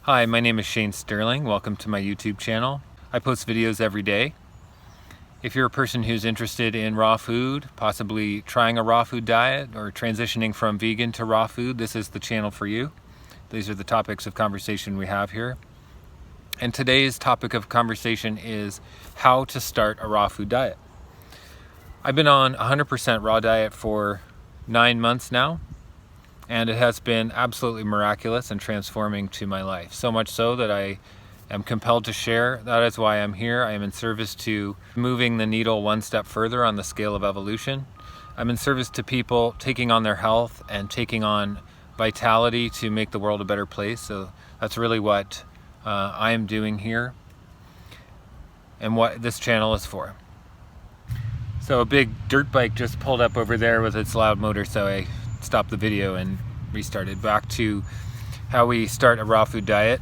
Hi, my name is Shane Sterling. Welcome to my YouTube channel. I post videos every day. If you're a person who's interested in raw food, possibly trying a raw food diet or transitioning from vegan to raw food, this is the channel for you. These are the topics of conversation we have here. And today's topic of conversation is how to start a raw food diet. I've been on 100% raw diet for 9 months now. And it has been absolutely miraculous and transforming to my life. So much so that I am compelled to share. That is why I'm here. I am in service to moving the needle one step further on the scale of evolution. I'm in service to people taking on their health and taking on vitality to make the world a better place. So that's really what I am doing here and what this channel is for. So a big dirt bike just pulled up over there with its loud motor, so I stopped the video and restarted. Back to how we start a raw food diet.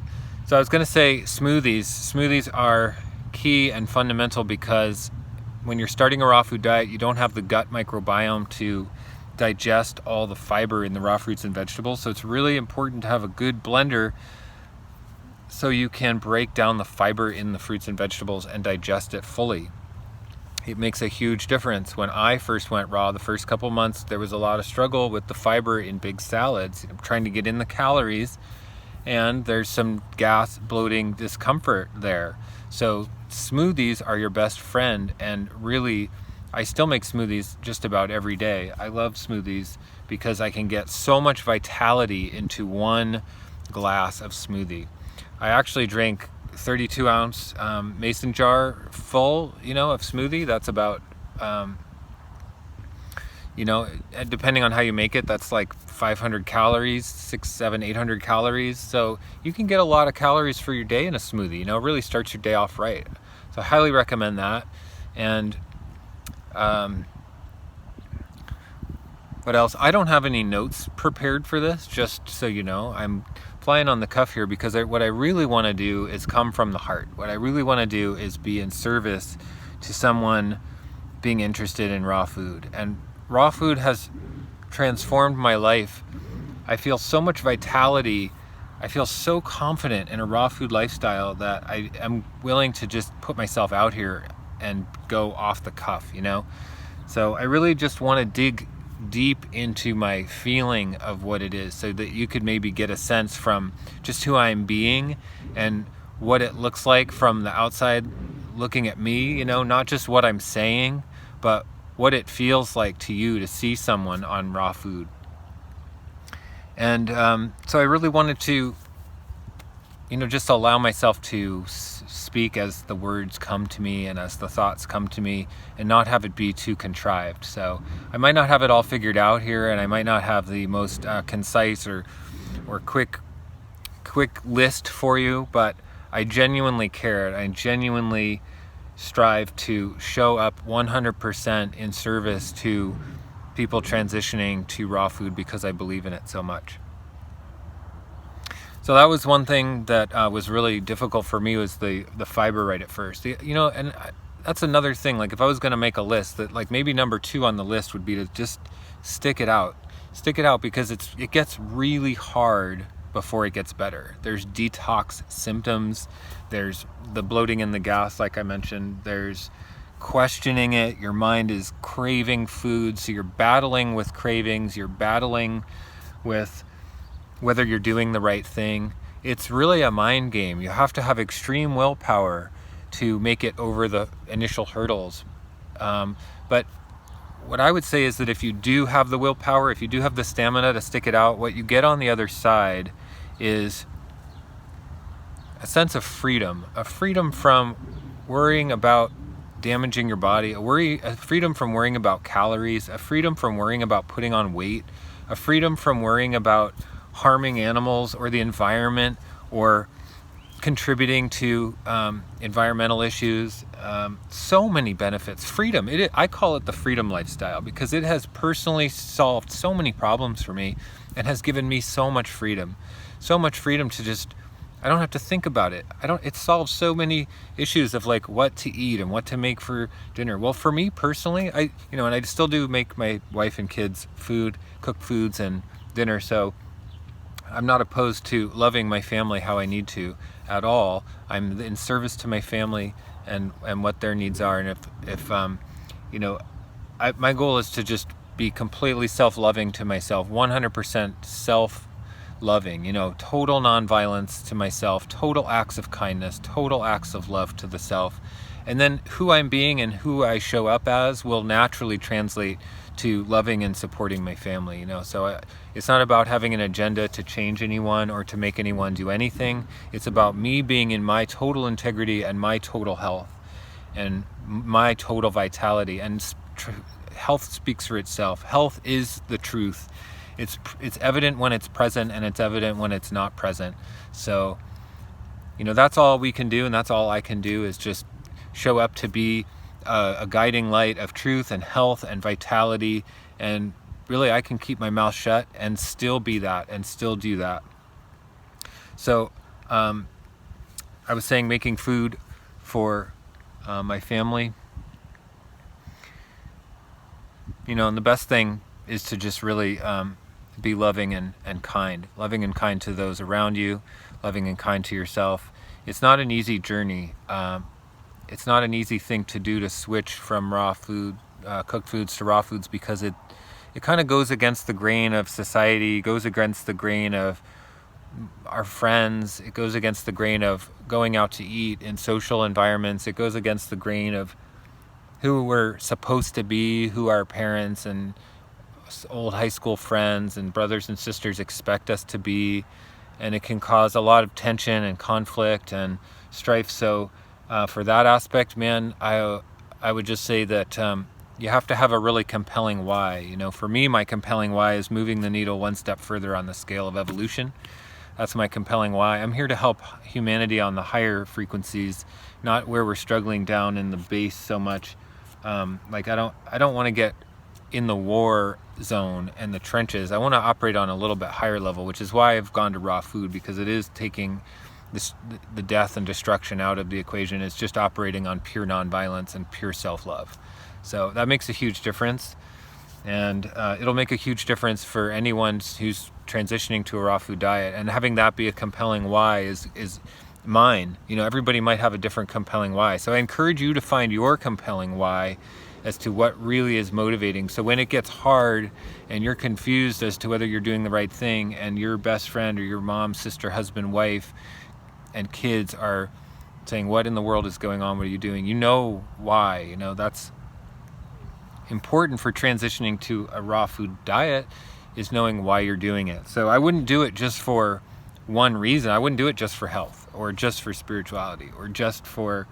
So I was going to say smoothies. Smoothies are key and fundamental because when you're starting a raw food diet, you don't have the gut microbiome to digest all the fiber in the raw fruits and vegetables. So it's really important to have a good blender so you can break down the fiber in the fruits and vegetables and digest it fully. It makes a huge difference. When I first went raw, the first couple months, there was a lot of struggle with the fiber in big salads. I'm trying to get in the calories, and there's some gas, bloating, discomfort there. So smoothies are your best friend, and really, I still make smoothies just about every day. I love smoothies because I can get so much vitality into one glass of smoothie. I actually drank 32-ounce mason jar full, of smoothie. That's about, depending on how you make it, that's like 500 calories, 600, 700, 800 calories. So you can get a lot of calories for your day in a smoothie. It really starts your day off right. So I highly recommend that. And what else? I don't have any notes prepared for this, just so you know. I'm flying on the cuff here because what I really want to do is come from the heart. What I really want to do is be in service to someone being interested in raw food. And raw food has transformed my life. I feel so much vitality. I feel so confident in a raw food lifestyle that I am willing to just put myself out here and go off the cuff, So I really just want to dig deep into my feeling of what it is so that you could maybe get a sense from just who I'm being and what it looks like from the outside looking at me, not just what I'm saying, but what it feels like to you to see someone on raw food. And so I really wanted to just allow myself to speak as the words come to me and as the thoughts come to me and not have it be too contrived. So I might not have it all figured out here, and I might not have the most concise or quick list for you, but I genuinely care. I genuinely strive to show up 100% in service to people transitioning to raw food because I believe in it so much. So that was one thing that was really difficult for me, was the fiber right at first. And that's another thing. Like if I was going to make a list, that like maybe number 2 on the list would be to just stick it out because it gets really hard before it gets better. There's detox symptoms. There's the bloating and the gas, like I mentioned. There's questioning it. Your mind is craving food, so you're battling with cravings. You're battling with whether you're doing the right thing. It's really a mind game. You have to have extreme willpower to make it over the initial hurdles. But what I would say is that if you do have the willpower, if you do have the stamina to stick it out, what you get on the other side is a sense of freedom, a freedom from worrying about damaging your body, a freedom from worrying about calories, a freedom from worrying about putting on weight, a freedom from worrying about harming animals or the environment or contributing to environmental issues. So many benefits. Freedom. I call it the freedom lifestyle because it has personally solved so many problems for me and has given me so much freedom. So much freedom to just, I don't have to think about it. It solves so many issues of like what to eat and what to make for dinner. Well, for me personally, and I still do make my wife and kids cook foods and dinner. So I'm not opposed to loving my family how I need to at all. I'm in service to my family and what their needs are. And if you know, my goal is to just be completely self-loving to myself, 100% self-loving, you know, total nonviolence to myself, total acts of kindness, total acts of love to the self. And then who I'm being and who I show up as will naturally translate to loving and supporting my family, you know. So it's not about having an agenda to change anyone or to make anyone do anything. It's about me being in my total integrity and my total health and my total vitality. And health speaks for itself. Health is the truth. It's evident when it's present, and it's evident when it's not present. So, you know, that's all we can do, and that's all I can do, is just show up to be a guiding light of truth and health and vitality. And really, I can keep my mouth shut and still be that and still do that. So I was saying, making food for my family, you know, and the best thing is to just really be loving and kind to those around you, loving and kind to yourself. It's not an easy journey. It's not an easy thing to do, to switch from raw food, cooked foods, to raw foods, because it kind of goes against the grain of society, goes against the grain of our friends, it goes against the grain of going out to eat in social environments, it goes against the grain of who we're supposed to be, who our parents and old high school friends and brothers and sisters expect us to be, and it can cause a lot of tension and conflict and strife. So for that aspect, man, I would just say that you have to have a really compelling why. You know, for me, my compelling why is moving the needle one step further on the scale of evolution. That's my compelling why. I'm here to help humanity on the higher frequencies, not where we're struggling down in the base so much. Like I don't want to get in the war zone and the trenches. I want to operate on a little bit higher level, which is why I've gone to raw food, because it is taking the death and destruction out of the equation. It's just operating on pure nonviolence and pure self-love. So that makes a huge difference, and it'll make a huge difference for anyone who's transitioning to a raw food diet. And having that be a compelling why is mine. You know, everybody might have a different compelling why. So I encourage you to find your compelling why as to what really is motivating. So when it gets hard and you're confused as to whether you're doing the right thing, and your best friend or your mom, sister, husband, wife, and kids are saying, what in the world is going on? What are you doing? You know why. You know, that's important for transitioning to a raw food diet, is knowing why you're doing it. So I wouldn't do it just for one reason. I wouldn't do it just for health, or just for spirituality, or just for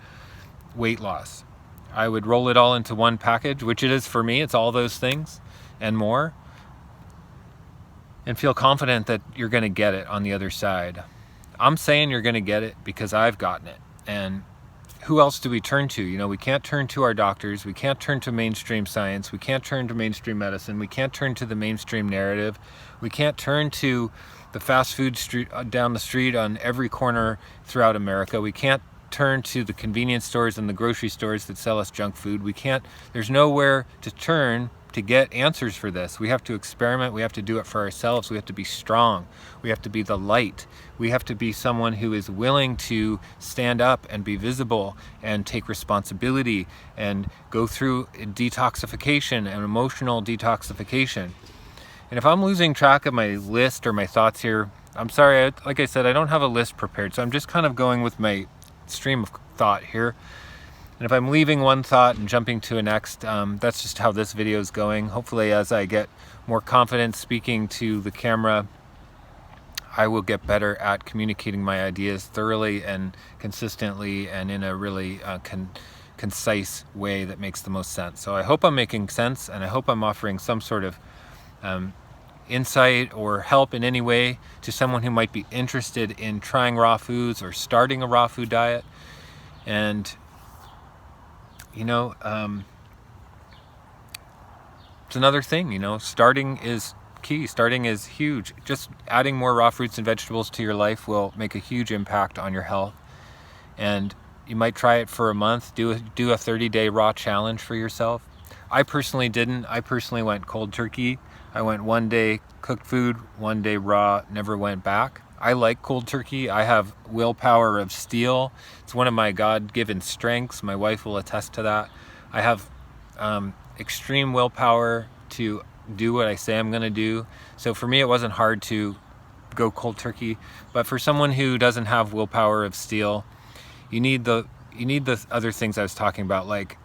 weight loss. I would roll it all into one package, which it is for me. It's all those things and more, and feel confident that you're going to get it on the other side. I'm saying you're going to get it because I've gotten it. And who else do we turn to? You know, we can't turn to our doctors. We can't turn to mainstream science. We can't turn to mainstream medicine. We can't turn to the mainstream narrative. We can't turn to the fast food street down the street on every corner throughout America. We can't turn to the convenience stores and the grocery stores that sell us junk food. We can't, there's nowhere to turn to get answers for this. We have to experiment. We have to do it for ourselves. We have to be strong. We have to be the light. We have to be someone who is willing to stand up and be visible and take responsibility and go through detoxification and emotional detoxification. And if I'm losing track of my list or my thoughts here, I'm sorry. Like I said, I don't have a list prepared, so I'm just kind of going with my stream of thought here. And if I'm leaving one thought and jumping to a next, that's just how this video is going. Hopefully, as I get more confident speaking to the camera, I will get better at communicating my ideas thoroughly and consistently and in a really concise way that makes the most sense. So I hope I'm making sense, and I hope I'm offering some sort of insight or help in any way to someone who might be interested in trying raw foods or starting a raw food diet. And you know, it's another thing, you know, starting is key. Starting is huge. Just adding more raw fruits and vegetables to your life will make a huge impact on your health. And you might try it for a month, do a 30-day raw challenge for yourself. I personally didn't. I personally went cold turkey. I went one day cooked food, one day raw, never went back. I like cold turkey. I have willpower of steel. It's one of my God-given strengths. My wife will attest to that. I have extreme willpower to do what I say I'm gonna do. So for me, it wasn't hard to go cold turkey. But for someone who doesn't have willpower of steel, you need the other things I was talking about, like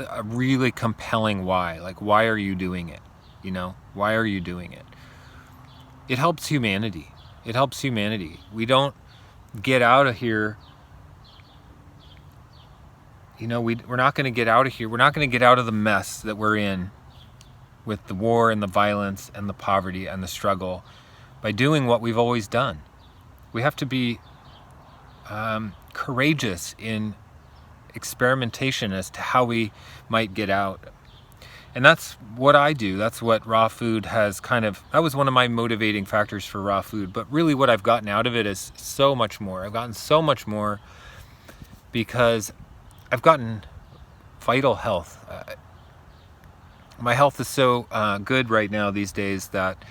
a really compelling why. Like, why are you doing it? You know, why are you doing it? It helps humanity. It helps humanity. We don't get out of here. You know, we're not going to get out of here. We're not going to get out of the mess that we're in with the war and the violence and the poverty and the struggle by doing what we've always done. We have to be courageous in experimentation as to how we might get out. And that's what I do. That's what raw food has that was one of my motivating factors for raw food. But really what I've gotten out of it is so much more. I've gotten so much more because I've gotten vital health. My health is so good right now these days that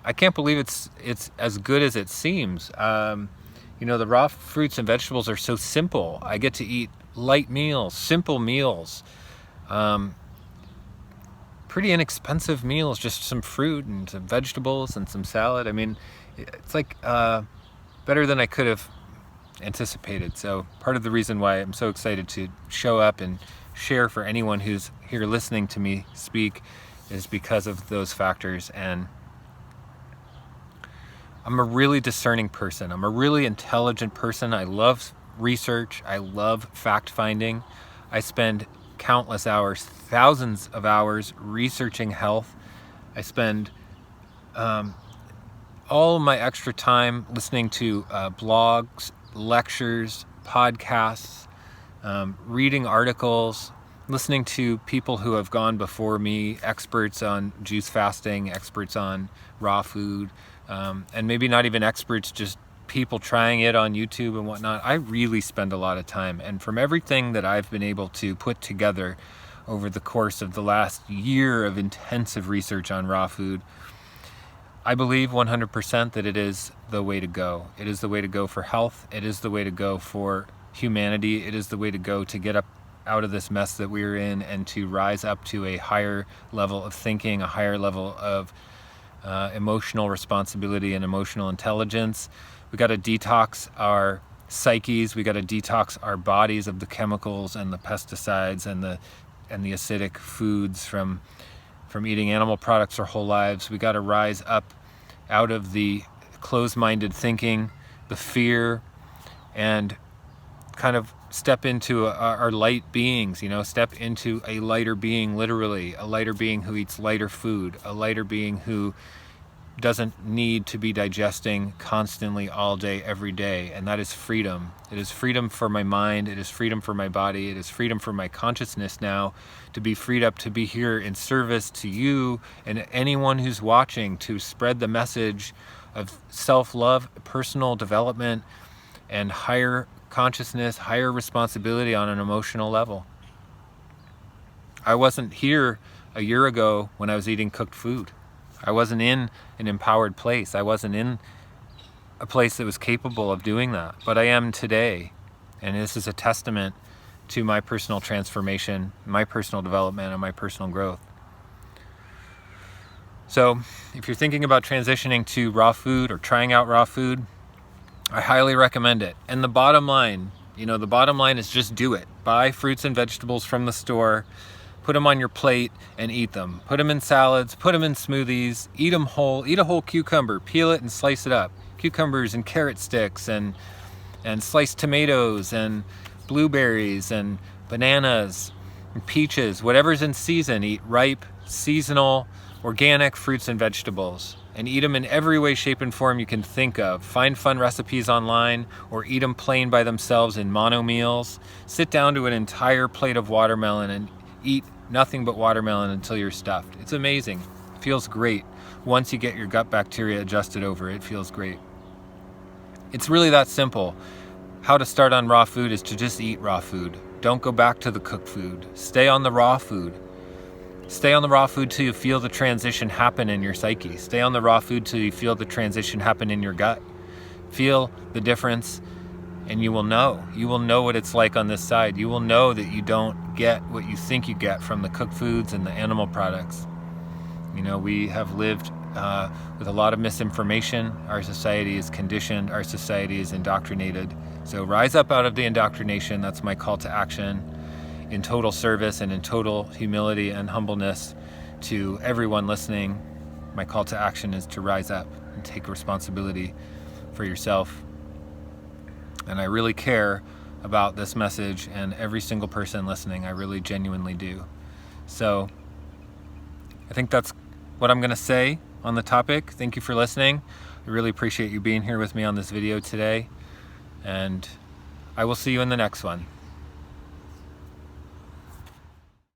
I can't believe it's as good as it seems. You know, the raw fruits and vegetables are so simple. I get to eat light meals, simple meals, pretty inexpensive meals, just some fruit and some vegetables and some salad. I mean, it's like better than I could have anticipated. So part of the reason why I'm so excited to show up and share for anyone who's here listening to me speak is because of those factors. And I'm a really discerning person. I'm a really intelligent person. I love research. I love fact-finding. I spend countless hours, thousands of hours researching health. I spend all my extra time listening to blogs, lectures, podcasts, reading articles, listening to people who have gone before me, experts on juice fasting, experts on raw food, and maybe not even experts, just people trying it on YouTube and whatnot. I really spend a lot of time, and from everything that I've been able to put together over the course of the last year of intensive research on raw food, I believe 100% that it is the way to go. It is the way to go for health. It is the way to go for humanity. It is the way to go to get up out of this mess that we're in and to rise up to a higher level of thinking, a higher level of emotional responsibility and emotional intelligence. We got to detox our psyches. We got to detox our bodies of the chemicals and the pesticides and the acidic foods from eating animal products our whole lives. We got to rise up out of the closed-minded thinking, the fear, and kind of step into our light beings, you know, step into a lighter being, literally, a lighter being who eats lighter food, a lighter being who doesn't need to be digesting constantly all day, every day. And that is freedom. It is freedom for my mind. It is freedom for my body. It is freedom for my consciousness now to be freed up to be here in service to you and anyone who's watching, to spread the message of self-love, personal development, and higher consciousness, higher responsibility on an emotional level. I wasn't here a year ago when I was eating cooked food. I wasn't in an empowered place. I wasn't in a place that was capable of doing that. But I am today. And this is a testament to my personal transformation, my personal development, and my personal growth. So if you're thinking about transitioning to raw food or trying out raw food, I highly recommend it. And the bottom line, the bottom line is just do it. Buy fruits and vegetables from the store, put them on your plate and eat them. Put them in salads, put them in smoothies, eat them whole. Eat a whole cucumber, peel it and slice it up. Cucumbers and carrot sticks and sliced tomatoes and blueberries and bananas and peaches, whatever's in season. Eat ripe, seasonal, organic fruits and vegetables. And eat them in every way, shape, and form you can think of. Find fun recipes online or eat them plain by themselves in mono meals. Sit down to an entire plate of watermelon and eat nothing but watermelon until you're stuffed. It's amazing. It feels great. Once you get your gut bacteria adjusted over, it feels great. It's really that simple. How to start on raw food is to just eat raw food. Don't go back to the cooked food. Stay on the raw food. Stay on the raw food till you feel the transition happen in your psyche. Stay on the raw food till you feel the transition happen in your gut. Feel the difference, and you will know. You will know what it's like on this side. You will know that you don't get what you think you get from the cooked foods and the animal products. You know, we have lived with a lot of misinformation. Our society is conditioned. Our society is indoctrinated. So rise up out of the indoctrination. That's my call to action, in total service and in total humility and humbleness to everyone listening. My call to action is to rise up and take responsibility for yourself. And I really care about this message and every single person listening. I really genuinely do. So I think that's what I'm going to say on the topic. Thank you for listening. I really appreciate you being here with me on this video today. And I will see you in the next one.